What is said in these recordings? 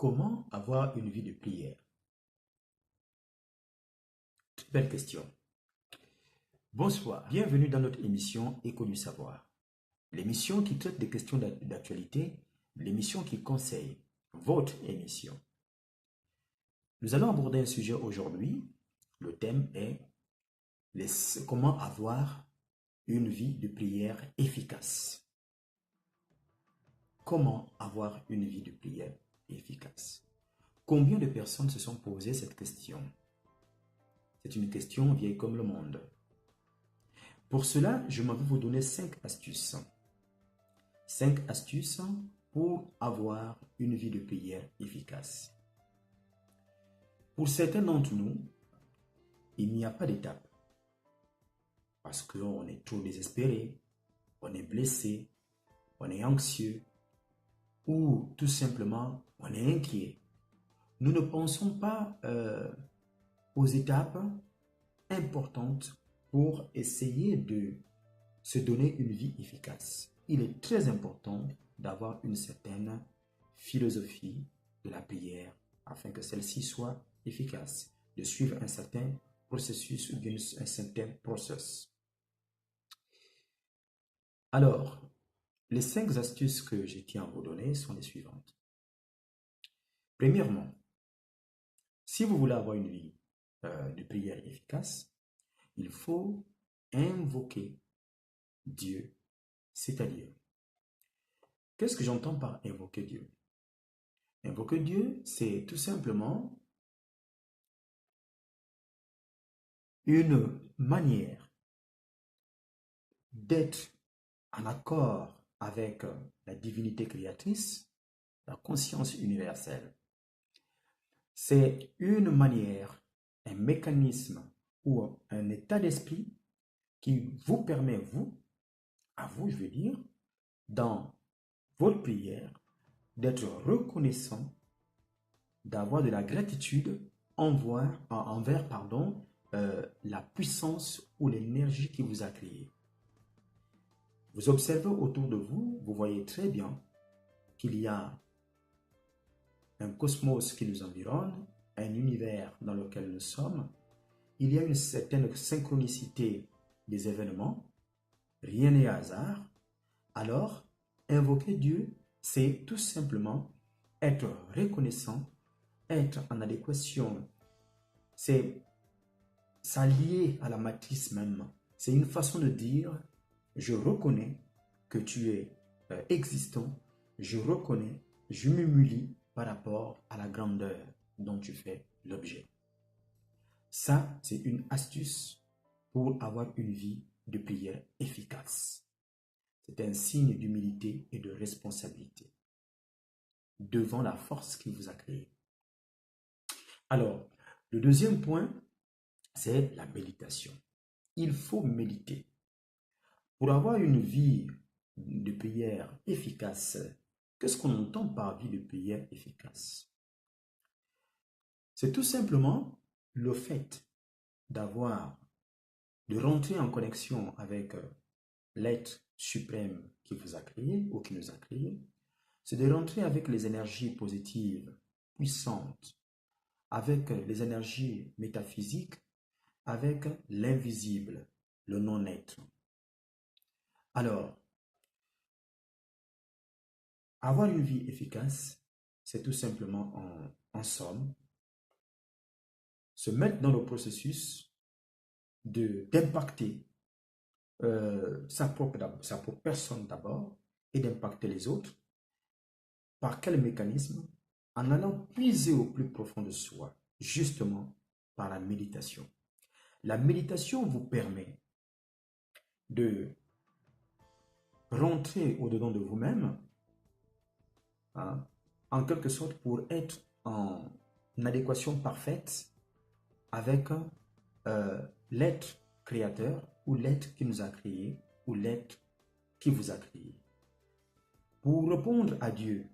Comment avoir une vie de prière? Très belle question. Bonsoir, bienvenue dans notre émission Écho du savoir. L'émission qui traite des questions d'actualité, l'émission qui conseille, votre émission. Nous allons aborder un sujet aujourd'hui. Le thème est comment avoir une vie de prière efficace. Comment avoir une vie de prière efficace? Combien de personnes se sont posées cette question? C'est une question vieille comme le monde. Pour cela, je m'en vais vous donner 5 astuces. 5 astuces pour avoir une vie de prière efficace. Pour certains d'entre nous, il n'y a pas d'étape. Parce qu'on est trop désespéré, on est blessé, on est anxieux, ou tout simplement, on est inquiet. Nous ne pensons pas aux étapes importantes pour essayer de se donner une vie efficace. Il est très important d'avoir une certaine philosophie de la prière afin que celle-ci soit efficace, de suivre un certain processus ou bien un certain process. Alors, les 5 astuces que je tiens à vous donner sont les suivantes. Premièrement, si vous voulez avoir une vie de prière efficace, il faut invoquer Dieu, c'est-à-dire, qu'est-ce que j'entends par invoquer Dieu? Invoquer Dieu, c'est tout simplement une manière d'être en accord avec la divinité créatrice, la conscience universelle. C'est une manière, un mécanisme ou un état d'esprit qui vous permet, je veux dire, dans votre prière, d'être reconnaissant, d'avoir de la gratitude envers la puissance ou l'énergie qui vous a créé. Vous observez autour de vous, vous voyez très bien qu'il y a un cosmos qui nous environne, un univers dans lequel nous sommes. Il y a une certaine synchronicité des événements. Rien n'est hasard. Alors, invoquer Dieu, c'est tout simplement être reconnaissant, être en adéquation. C'est s'allier à la matrice même. C'est une façon de dire, je reconnais que tu es existant, je reconnais, je m'humilie par rapport à la grandeur dont tu fais l'objet. Ça, c'est une astuce pour avoir une vie de prière efficace. C'est un signe d'humilité et de responsabilité devant la force qui vous a créé. Alors, le deuxième point, c'est la méditation. Il faut méditer. Pour avoir une vie de prière efficace, qu'est-ce qu'on entend par vie de prière efficace? C'est tout simplement le fait de rentrer en connexion avec l'être suprême qui vous a créé ou qui nous a créé. C'est de rentrer avec les énergies positives, puissantes, avec les énergies métaphysiques, avec l'invisible, le non-être. Alors, avoir une vie efficace, c'est tout simplement, en somme, se mettre dans le processus d'impacter sa propre personne d'abord et d'impacter les autres. Par quel mécanisme? En allant puiser au plus profond de soi, justement par la méditation. La méditation vous permet de rentrer au-dedans de vous-même, hein, en quelque sorte pour être en adéquation parfaite avec l'être créateur ou l'être qui nous a créés ou l'être qui vous a créé. Pour répondre à Dieu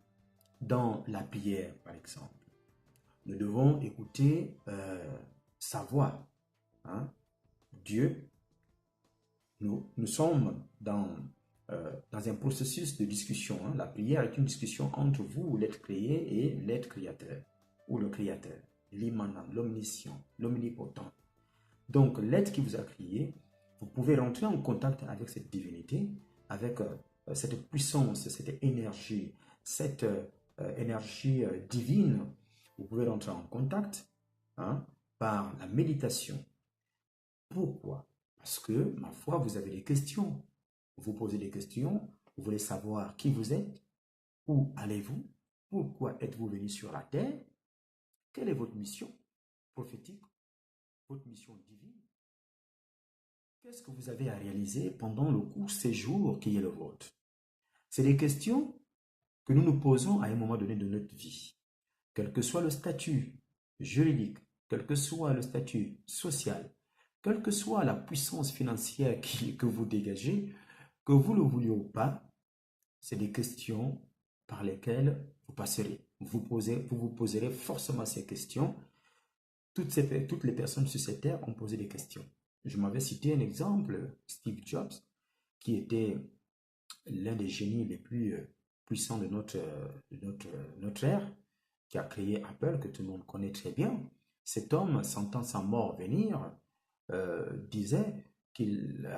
dans la prière, par exemple, nous devons écouter sa voix. Hein? Dieu, nous sommes dans dans un processus de discussion. Hein. La prière est une discussion entre vous, l'être créé, et l'être créateur, ou le créateur, l'immanent, l'omniscient, l'omnipotent. Donc, l'être qui vous a créé, vous pouvez rentrer en contact avec cette divinité, avec cette puissance, cette énergie divine. Vous pouvez rentrer en contact, hein, par la méditation. Pourquoi? Parce que, ma foi, vous avez des questions. Vous posez des questions, vous voulez savoir qui vous êtes, où allez-vous, pourquoi êtes-vous venu sur la terre, quelle est votre mission prophétique, votre mission divine, qu'est-ce que vous avez à réaliser pendant le court séjour qui est le vôtre. C'est des questions que nous nous posons à un moment donné de notre vie, quel que soit le statut juridique, quel que soit le statut social, quelle que soit la puissance financière que vous dégagez, que vous le vouliez ou pas, c'est des questions par lesquelles vous passerez. Vous vous poserez forcément ces questions. Toutes les personnes sur cette terre ont posé des questions. Je m'avais cité un exemple, Steve Jobs, qui était l'un des génies les plus puissants de notre ère, qui a créé Apple, que tout le monde connaît très bien. Cet homme, sentant sa mort venir, disait qu'il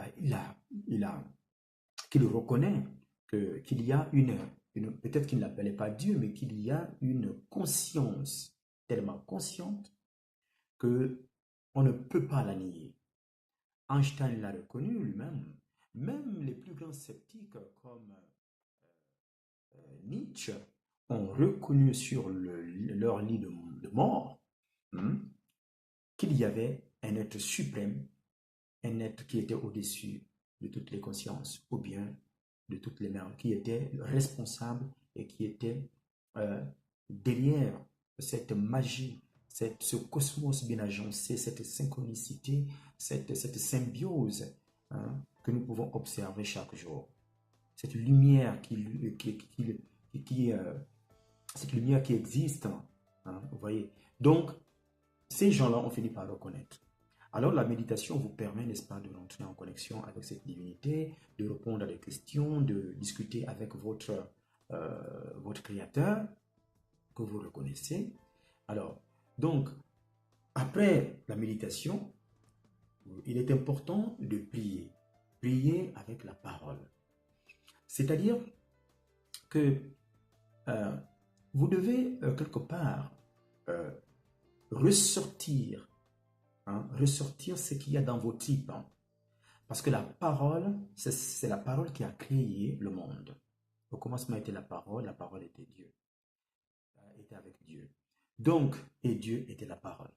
reconnaît qu'il y a peut-être qu'il ne l'appelait pas Dieu, mais qu'il y a une conscience tellement consciente que on ne peut pas la nier. Einstein l'a reconnu lui-même. Même les plus grands sceptiques comme Nietzsche ont reconnu sur leur lit de mort, qu'il y avait un être suprême, un être qui était au-dessus de toutes les consciences, ou bien de toutes les mères, qui était responsable et qui était derrière cette magie, ce cosmos bien agencé, cette synchronicité, cette symbiose, hein, que nous pouvons observer chaque jour. Cette lumière cette lumière qui existe, hein, vous voyez. Donc, ces gens-là ont fini par reconnaître. Alors, la méditation vous permet, n'est-ce pas, de rentrer en connexion avec cette divinité, de répondre à des questions, de discuter avec votre créateur que vous reconnaissez. Alors, donc, après la méditation, il est important de prier. Prier avec la parole. C'est-à-dire que vous devez quelque part ressortir ce qu'il y a dans vos tripes. Hein. Parce que la parole, c'est la parole qui a créé le monde. Au commencement était la parole était Dieu. Était avec Dieu. Donc, et Dieu était la parole.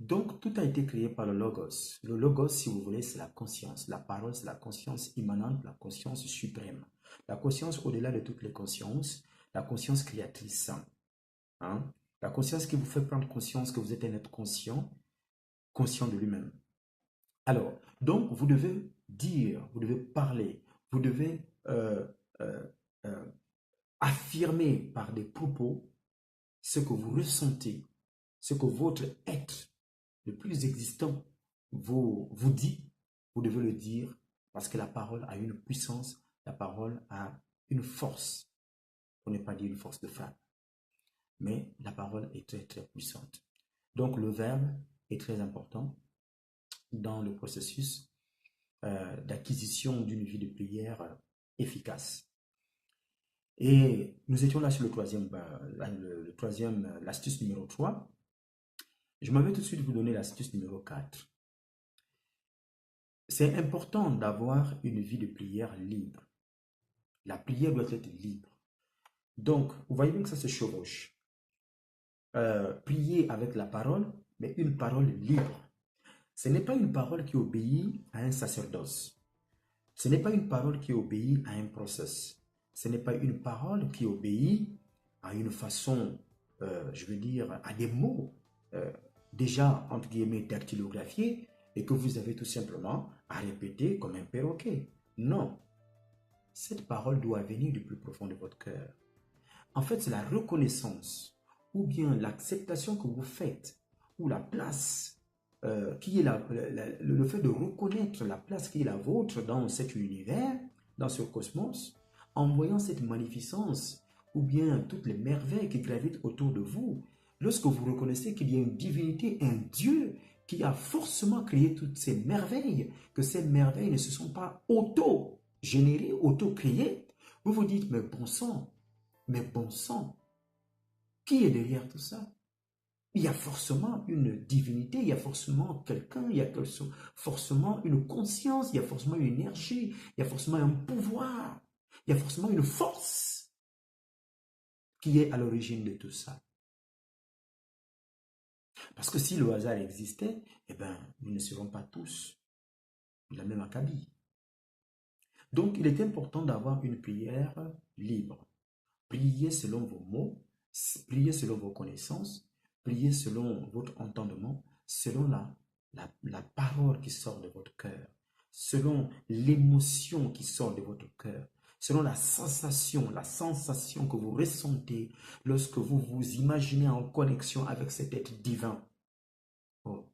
Donc, tout a été créé par le Logos. Le Logos, si vous voulez, c'est la conscience. La parole, c'est la conscience immanente, la conscience suprême. La conscience au-delà de toutes les consciences, la conscience créatrice. Hein? La conscience qui vous fait prendre conscience que vous êtes un être conscient de lui-même. Alors, donc, vous devez dire, vous devez parler, vous devez affirmer par des propos ce que vous ressentez, ce que votre être le plus existant vous dit, vous devez le dire parce que la parole a une puissance, la parole a une force, pour ne pas dire une force de frappe. Mais la parole est très très puissante. Donc le verbe est très important dans le processus d'acquisition d'une vie de prière efficace. Et nous étions là sur l'astuce numéro 3. Je m'en vais tout de suite vous donner l'astuce numéro 4. C'est important d'avoir une vie de prière libre. La prière doit être libre. Donc, vous voyez bien que ça se chevauche. Prier avec la parole, mais une parole libre. Ce n'est pas une parole qui obéit à un sacerdoce. Ce n'est pas une parole qui obéit à un process. Ce n'est pas une parole qui obéit à une façon, je veux dire, à des mots déjà, entre guillemets, dactylographiés et que vous avez tout simplement à répéter comme un perroquet. Non. Cette parole doit venir du plus profond de votre cœur. En fait, c'est la reconnaissance ou bien l'acceptation que vous faites ou la place qui est le fait de reconnaître la place qui est la vôtre dans cet univers dans ce cosmos, en voyant cette magnificence ou bien toutes les merveilles qui gravitent autour de vous, lorsque vous reconnaissez qu'il y a une divinité, un Dieu qui a forcément créé toutes ces merveilles, que ces merveilles ne se sont pas auto-générées, auto-créées, vous vous dites, mais bon sang, qui est derrière tout ça? Il y a forcément une divinité, il y a forcément quelqu'un, il y a forcément une conscience, il y a forcément une énergie, il y a forcément un pouvoir, il y a forcément une force qui est à l'origine de tout ça. Parce que si le hasard existait, eh bien, nous ne serions pas tous de la même acabit. Donc, il est important d'avoir une prière libre. Priez selon vos mots, priez selon vos connaissances, priez selon votre entendement, selon la parole qui sort de votre cœur, selon l'émotion qui sort de votre cœur, selon la sensation que vous ressentez lorsque vous vous imaginez en connexion avec cet être divin. Oh.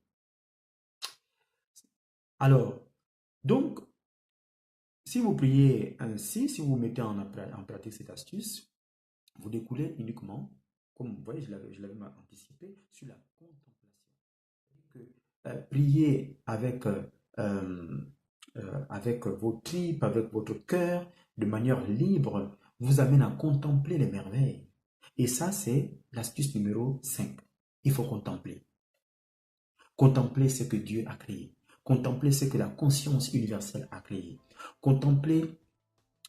Alors, donc, si vous priez ainsi, si vous mettez en pratique cette astuce, vous découlez uniquement, comme vous voyez, je l'avais anticipé, sur la contemplation. Prier avec vos tripes, avec votre cœur, de manière libre, vous amène à contempler les merveilles. Et ça, c'est l'astuce numéro 5. Il faut contempler. Contempler ce que Dieu a créé. Contempler ce que la conscience universelle a créé. Contempler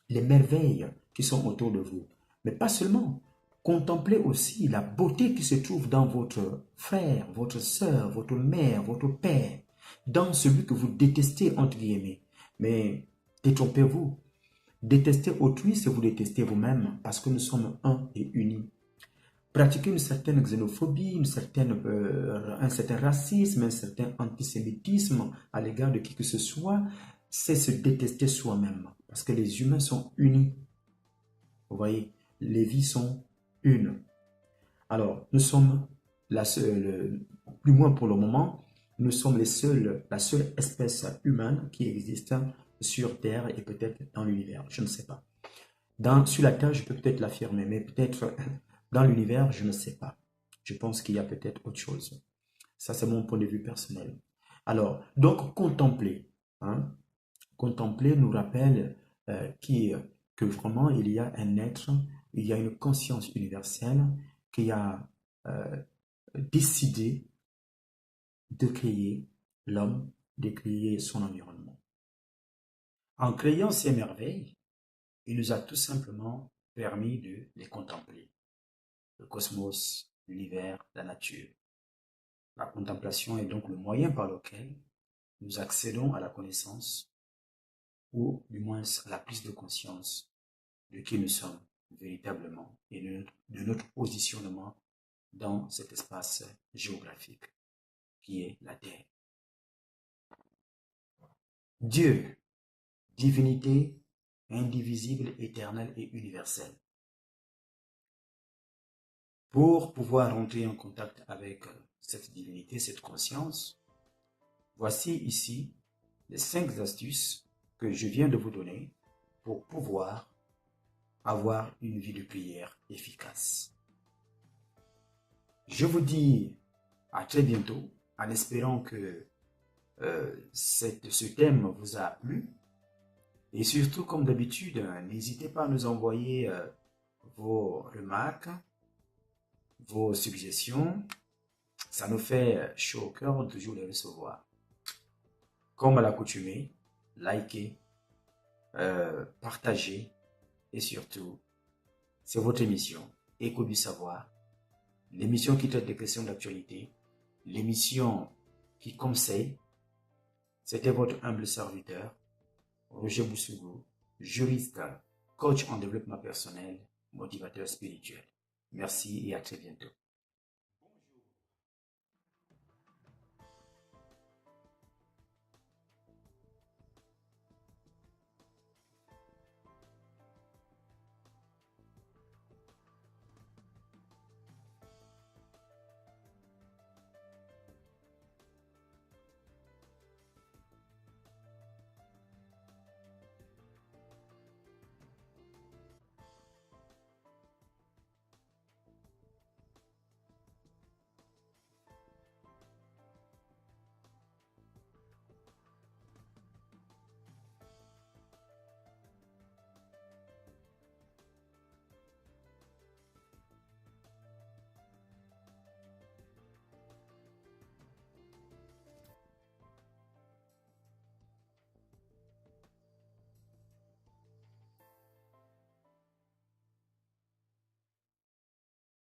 les merveilles qui sont autour de vous. Mais pas seulement. Contemplez aussi la beauté qui se trouve dans votre frère, votre soeur, votre mère, votre père, dans celui que vous détestez, entre guillemets. Mais détrompez-vous. Détestez autrui, c'est vous détestez vous-même, parce que nous sommes un et unis. Pratiquer une certaine xénophobie, un certain racisme, un certain antisémitisme à l'égard de qui que ce soit, c'est se détester soi-même. Parce que les humains sont unis. Vous voyez, les vies sont une. Alors, nous sommes plus moins pour le moment, nous sommes la seule espèce humaine qui existe sur Terre et peut-être dans l'univers. Je ne sais pas. Sur la Terre, je peux peut-être l'affirmer, mais peut-être dans l'univers, je ne sais pas. Je pense qu'il y a peut-être autre chose. Ça, c'est mon point de vue personnel. Alors, donc, contempler. Hein? Contempler nous rappelle que vraiment, il y a un être, il y a une conscience universelle qui a décidé de créer l'homme, de créer son environnement. En créant ces merveilles, il nous a tout simplement permis de les contempler. Le cosmos, l'univers, la nature. La contemplation est donc le moyen par lequel nous accédons à la connaissance ou du moins à la prise de conscience de qui nous sommes véritablement et de notre positionnement dans cet espace géographique qui est la Terre. Dieu, divinité indivisible, éternelle et universelle. Pour pouvoir entrer en contact avec cette divinité, cette conscience, voici ici les 5 astuces que je viens de vous donner pour pouvoir avoir une vie de prière efficace. Je vous dis à très bientôt en espérant que ce thème vous a plu. Et surtout, comme d'habitude, n'hésitez pas à nous envoyer vos remarques, vos suggestions. Ça nous fait chaud au cœur de toujours les recevoir. Comme à l'accoutumée, likez, partagez et surtout, c'est votre émission, Écho du Savoir, l'émission qui traite des questions d'actualité, l'émission qui conseille. C'était votre humble serviteur, Roger Boussougou, juriste, coach en développement personnel, motivateur spirituel. Merci et à très bientôt.